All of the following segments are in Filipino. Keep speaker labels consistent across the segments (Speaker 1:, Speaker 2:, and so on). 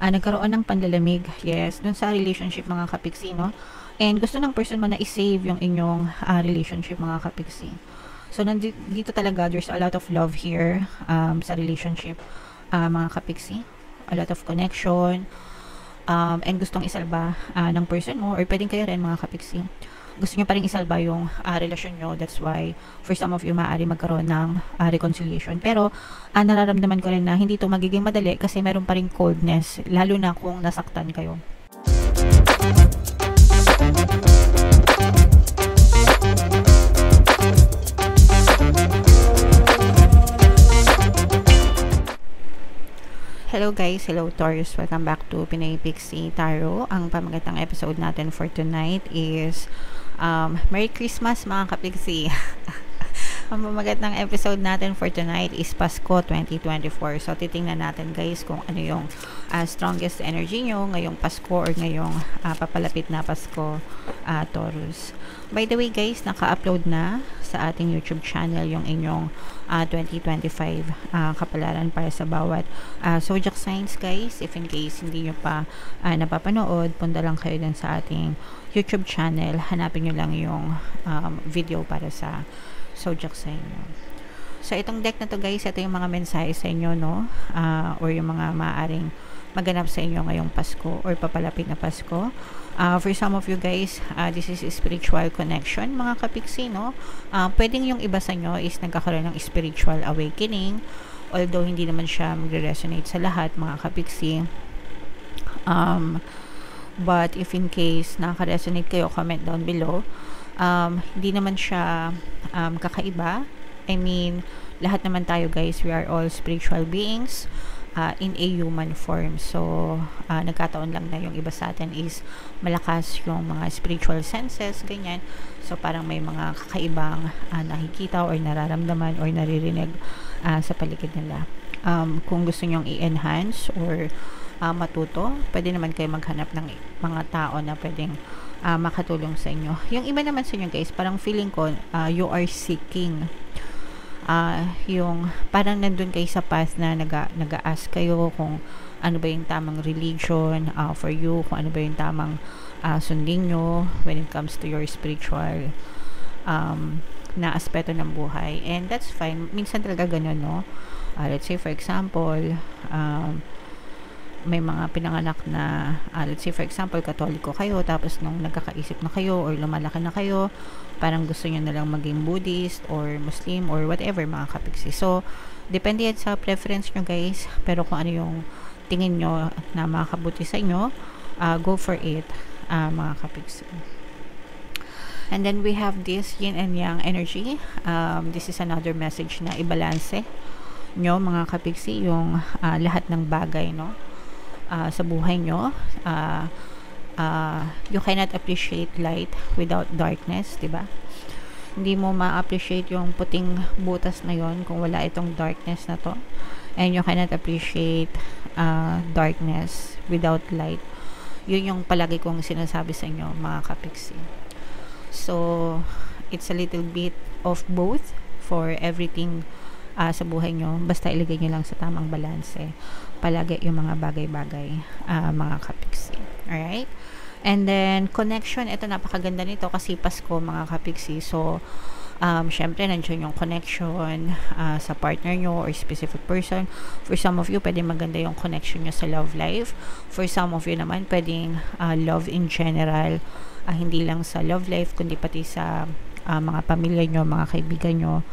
Speaker 1: nagkaroon ng panlalamig, yes, dun sa relationship mga kapiksi, no? And gusto ng person mo na i-save yung inyong relationship mga kapiksi. So, dito talaga, there's a lot of love here sa relationship mga kapiksi. A lot of connection, and gustong isalba ng person mo, or pwedeng kayo rin mga kapiksi. Gusto nyo pa rin isalba yung relasyon nyo. That's why, for some of you, maaari magkaroon ng reconciliation. Pero, nararamdaman ko rin na hindi ito magiging madali kasi meron pa rin coldness, lalo na kung nasaktan kayo. Hello guys, hello Taurus, welcome back to Pinay Pixie Tarot. Ang pamagatang episode natin for tonight is Merry Christmas mga kapixie. Ang pamagatang episode natin for tonight is Pasko 2024. So titingnan natin guys kung ano yung strongest energy nyo ngayong Pasko or ngayong papalapit na Pasko, Taurus. By the way guys, naka-upload na sa ating YouTube channel yung inyong 2025 kapalaran para sa bawat zodiac signs guys. If in case hindi nyo pa napapanood, punta lang kayo din sa ating YouTube channel. Hanapin nyo lang yung video para sa zodiac sign nyo. So itong deck na to guys, ito yung mga mensahe sa inyo, no? Or yung mga maaaring maganap sa inyo ngayong Pasko or papalapit na Pasko. For some of you guys, this is a spiritual connection mga kapiksi, no? Pwedeng yung iba sa inyo is nagkakaroon ng spiritual awakening, although hindi naman siya magre-resonate sa lahat mga kapiksi. But if in case nakaka-resonate kayo, comment down below. Hindi naman siya kakaiba. I mean, lahat naman tayo guys, we are all spiritual beings in a human form. So, nagkataon lang na yung iba sa atin is malakas yung mga spiritual senses, ganyan. So, parang may mga kakaibang nakikita or nararamdaman or naririnig sa paligid nila. Kung gusto nyong i-enhance or matuto, pwede naman kayo maghanap ng mga tao na pwedeng makatulong sa inyo. Yung iba naman sa inyo guys, parang feeling ko you are seeking yung parang nandun kayo sa path na nag-a-ask kayo kung ano ba yung tamang religion for you, kung ano ba yung tamang sundin nyo when it comes to your spiritual na aspeto ng buhay. And that's fine. Minsan talaga ganun, no? Let's say for example, may mga pinanganak na let's say for example Katoliko kayo, tapos nung nagkakaisip na kayo or lumalaki na kayo, parang gusto nyo na lang maging Buddhist or Muslim or whatever mga kapiksi. So depende yan sa preference nyo guys, pero kung ano yung tingin nyo na makakabuti sa inyo, go for it mga kapiksi. And then we have this yin and yang energy. This is another message na ibalanse nyo mga kapiksi yung lahat ng bagay, no? Sa buhay nyo. You cannot appreciate light without darkness, diba? Hindi mo ma-appreciate yung puting butas na yon kung wala itong darkness na to. And you cannot appreciate darkness without light. Yun yung palagi kong sinasabi sa inyo mga kapiksi. So it's a little bit of both for everything sa buhay nyo, basta ilagay nyo lang sa tamang balanse palagi yung mga bagay-bagay mga kapiksi. Alright? And then connection, ito napakaganda nito kasi Pasko mga kapiksi. So syempre nandiyan yung connection sa partner nyo or specific person. For some of you, pwedeng maganda yung connection nyo sa love life. For some of you naman, pwedeng love in general, hindi lang sa love life kundi pati sa mga pamilya nyo, mga kaibigan nyo,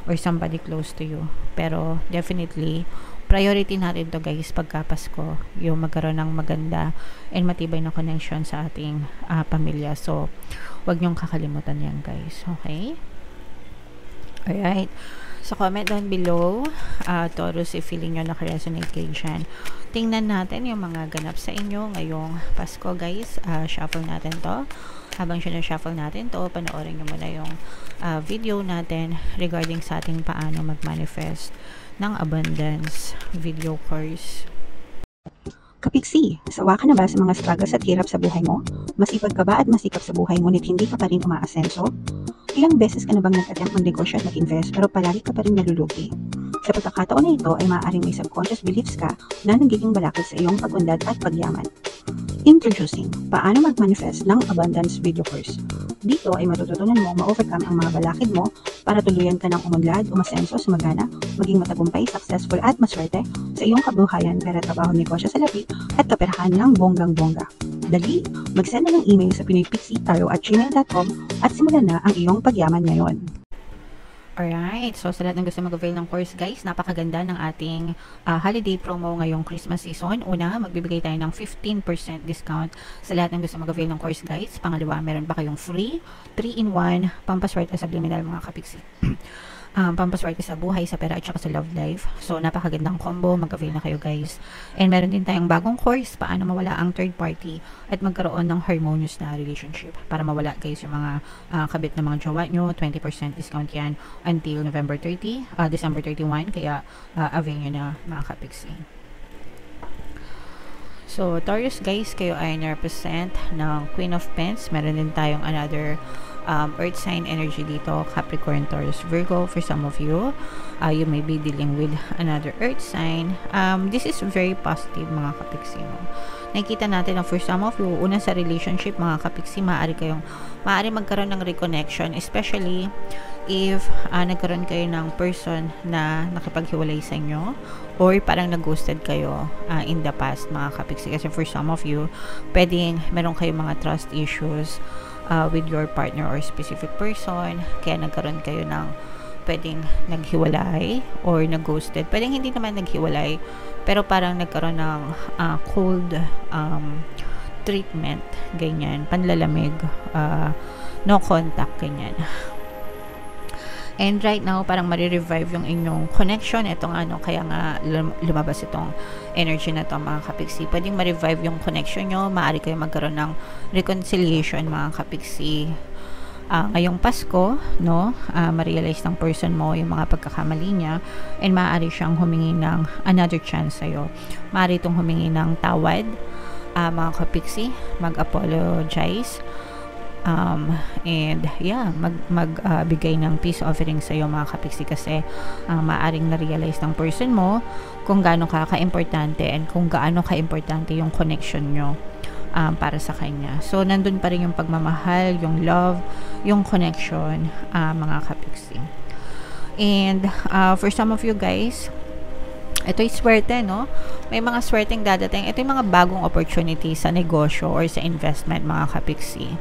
Speaker 1: or somebody close to you. Pero definitely priority natin to guys pagka Pasko, yung magkaroon ng maganda and matibay na connection sa ating pamilya. So wag nyong kakalimutan yan guys. Okay? Alright, so comment down below Taurus if feeling nyo nakaresonate kayo dyan. Tingnan natin yung mga ganap sa inyo ngayong Pasko guys. Shuffle natin to. Habang shuffle natin to, panoorin nyo muna yung video natin regarding sa ating paano mag-manifest ng abundance video course.
Speaker 2: Kapiksi, sawa ka na ba sa mga struggles at hirap sa buhay mo? Masipag ka ba at masikap sa buhay ngunit hindi ka pa rin umaasenso? Ilang beses ka na bang nag-attempt mag-negosyo at mag-invest pero palagi ka pa rin nalulugi? Sa pagkakataon na ito ay maaaring may subconscious beliefs ka na nagiging balakid sa iyong pag-unlad at pagyaman. Introducing, paano mag-manifest ng abundance video course. Dito ay matututunan mo ma-overcome ang mga balakid mo para tuluyan ka ng umunlad, umasenso, sumagana, maging matagumpay, successful at maswerte sa iyong kabuhayan, pera, trabaho, negosyo sa lapi at kaperahan ng bonggang-bongga. Dali, mag-send na ng email sa pinoypixie@gmail.com at simulan na ang iyong pagyaman ngayon.
Speaker 1: Alright, so sa lahat ng gusto mag-avail ng course guys, napakaganda ng ating holiday promo ngayong Christmas season. Una, magbibigay tayo ng 15% discount sa lahat ng gusto mag-avail ng course guys. Pangalawa, meron pa kayong free 3-in-1 pampaswerte sa subliminal mga kapiksi. Pampaswerte sa buhay, sa pera at saka sa love life. So napakagandang combo, mag-avail na kayo guys. And meron din tayong bagong course, paano mawala ang third party at magkaroon ng harmonious na relationship. Para mawala guys yung mga kabit na mga jowa nyo, 20% discount yan until November 30, December 31, kaya avail nyo na mga kapiksi. So Taurus guys, kayo ay na-represent ng Queen of Pence. Meron din tayong another earth sign energy dito, Capricorn, Taurus, Virgo. For some of you, you may be dealing with another earth sign. This is very positive mga kapiksi, no? Nakikita natin na for some of you, una sa relationship mga kapiksi, maaari magkaroon ng reconnection, especially if nagkaroon kayo ng person na nakipaghiwalay sa inyo or parang nag-ghosted kayo in the past mga kapiksi. Kasi for some of you, pwedeng meron kayong mga trust issues with your partner or specific person, kaya nagkaroon kayo ng pwedeng naghiwalay or nag-ghosted. Pwedeng hindi naman naghiwalay, pero parang nagkaroon ng cold treatment, ganyan, panlalamig, no contact, ganyan. And right now, parang marirevive yung inyong connection. Itong kaya nga lumabas itong energy na to mga kapiksi. Pwedeng ma-revive yung connection nyo. Maaari kayo magkaroon ng reconciliation mga kapiksi. Ngayong Pasko, no? Ma-realize ng person mo yung mga pagkakamali niya and maaari siyang humingi ng another chance sa'yo. Maaari itong humingi ng tawad, mga kapiksi. Mag-apologize. And yeah, magbigay ng peace offering sa iyo mga kapiksi, kasi maaring na-realize ng person mo kung gaano ka-importante and kung gaano ka-importante yung connection nyo para sa kanya. So nandun pa rin yung pagmamahal, yung love, yung connection, mga kapiksi. And for some of you guys, ito yung swerte, no? May mga swerteng dadating. Ito yung mga bagong opportunity sa negosyo or sa investment, mga kapiksi.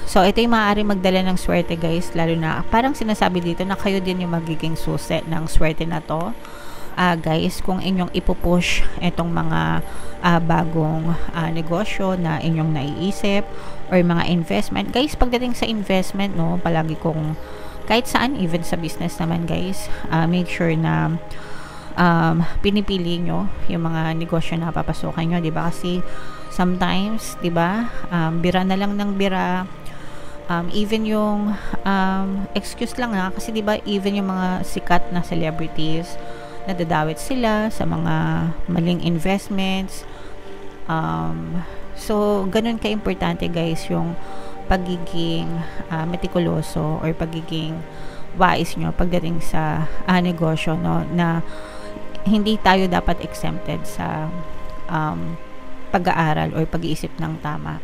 Speaker 1: So, ito yung maaari magdala ng swerte, guys. Lalo na, parang sinasabi dito na kayo din yung magiging susi ng swerte na to. Guys, kung inyong ipupush itong mga bagong negosyo na inyong naiisip or mga investment. Guys, pagdating sa investment, no, palagi kong kahit saan, even sa business naman, guys, make sure na pinipili nyo yung mga negosyo na papasukan nyo, diba? Kasi sometimes, diba, bira na lang ng bira, even yung excuse lang na, kasi diba, even yung mga sikat na celebrities, nadadawit sila sa mga maling investments. So ganun ka-importante guys yung pagiging meticuloso or pagiging wais nyo pagdating sa negosyo, no, na hindi tayo dapat exempted sa pag-aaral or pag-iisip ng tama.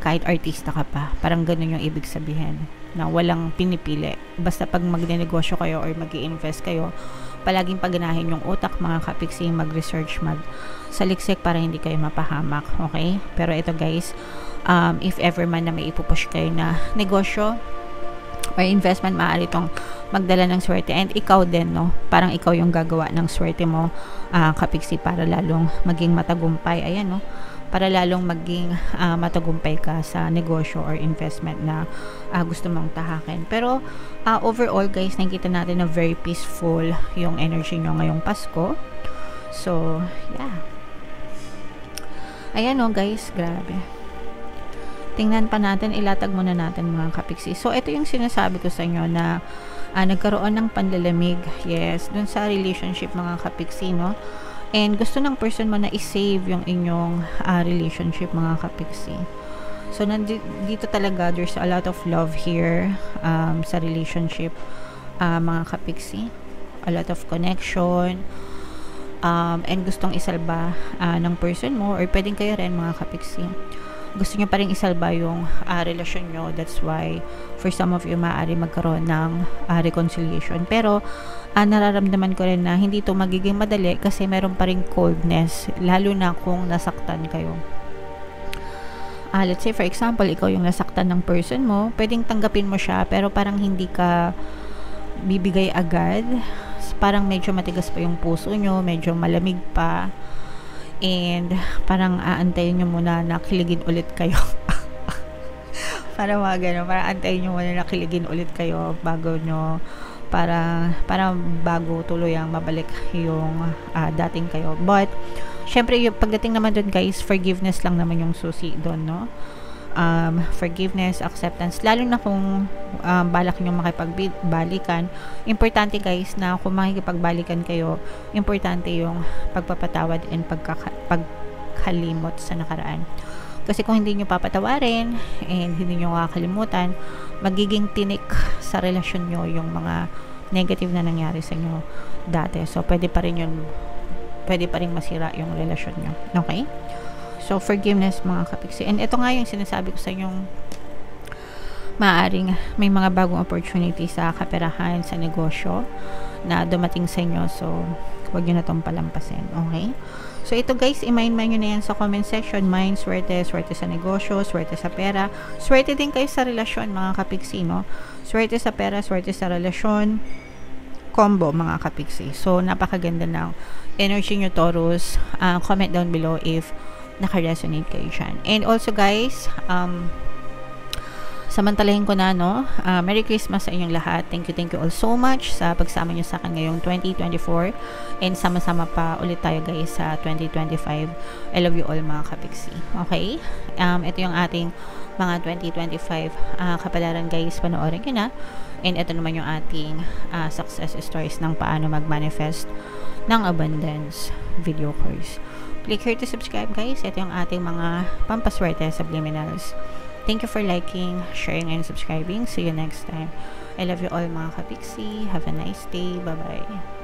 Speaker 1: Kahit artista ka pa, parang ganun yung ibig sabihin, na walang pinipili. Basta pag magne-negosyo kayo or mag-i-invest kayo, palaging pagganahin yung utak, mga kapiksi, mag-research, mag-saliksik para hindi kayo mapahamak, okay? Pero ito guys, if ever man na may ipupush kayo na negosyo or investment, maaari itong magdala ng swerte, and ikaw din, no, parang ikaw yung gagawa ng swerte mo, kapiksi, para lalong maging matagumpay, ayan, no, para lalong maging matagumpay ka sa negosyo or investment na gusto mong tahakin. Pero overall guys, nakikita natin na very peaceful yung energy nyo ngayong Pasko. So yeah, ayan, no guys, grabe. Tingnan pa natin, ilatag muna natin mga kapiksi. So ito yung sinasabi ko sa inyo na nagkaroon ng panlalamig, yes, dun sa relationship mga kapiksi, no? And gusto ng person mo na i-save yung inyong relationship mga kapiksi. So dito talaga, there's a lot of love here sa relationship, mga kapiksi. a lot of connection, and gustong isalba ng person mo, or pwedeng kayo rin mga kapiksi, gusto nyo pa rin isalba yung relasyon nyo. That's why for some of you maaari magkaroon ng reconciliation. Pero nararamdaman ko rin na hindi to magiging madali kasi meron pa rin coldness, lalo na kung nasaktan kayo. Let's say for example, ikaw yung nasaktan ng person mo, pwedeng tanggapin mo siya pero parang hindi ka bibigay agad. Parang medyo matigas pa yung puso nyo, medyo malamig pa, and parang aantayin nyo muna na kiligin ulit kayo. Parang mga gano'n, parang antayin nyo muna na kiligin ulit kayo bago nyo, para bago tuluyang mabalik yung dating kayo. But syempre yung pagdating naman doon guys, forgiveness lang naman yung susi doon, no? Forgiveness, acceptance, lalo na kung balak nyo makipagbalikan. Importante guys na kung makikipagbalikan kayo, importante yung pagpapatawad and pagkalimot sa nakaraan. Kasi kung hindi nyo papatawarin and hindi nyo kakalimutan, magiging tinik sa relasyon nyo yung mga negative na nangyari sa inyo dati. So pwede pa rin masira yung relasyon nyo. Okay? So, forgiveness mga kapiksi. And ito nga yung sinasabi ko sa inyong maaaring may mga bagong opportunity sa kaperahan, sa negosyo na dumating sa inyo. So, huwag nyo na itong palampasin. Okay? So, ito guys, i-mind nyo na yan sa comment section. Mind, swerte sa negosyo, swerte sa pera. Swerte din kayo sa relasyon mga kapiksi, no? Swerte sa pera, swerte sa relasyon. Combo mga kapiksi. So, napakaganda ng energy nyo, Taurus. Comment down below if naka-resonate kayo dyan. And also guys, samantalahin ko na, no? Merry Christmas sa inyong lahat. Thank you all so much sa pagsama nyo sa akin ngayong 2024. And sama-sama pa ulit tayo guys sa 2025. I love you all mga kapiksi. Okay? Ito yung ating mga 2025 kapalaran guys. Panoorin nyo na. And ito naman yung ating success stories ng paano mag-manifest ng abundance video course. Click here to subscribe guys. Ito yung ating mga pampaswerte subliminals. Thank you for liking, sharing, and subscribing. See you next time. I love you all mga kapiksi. Have a nice day. Bye-bye.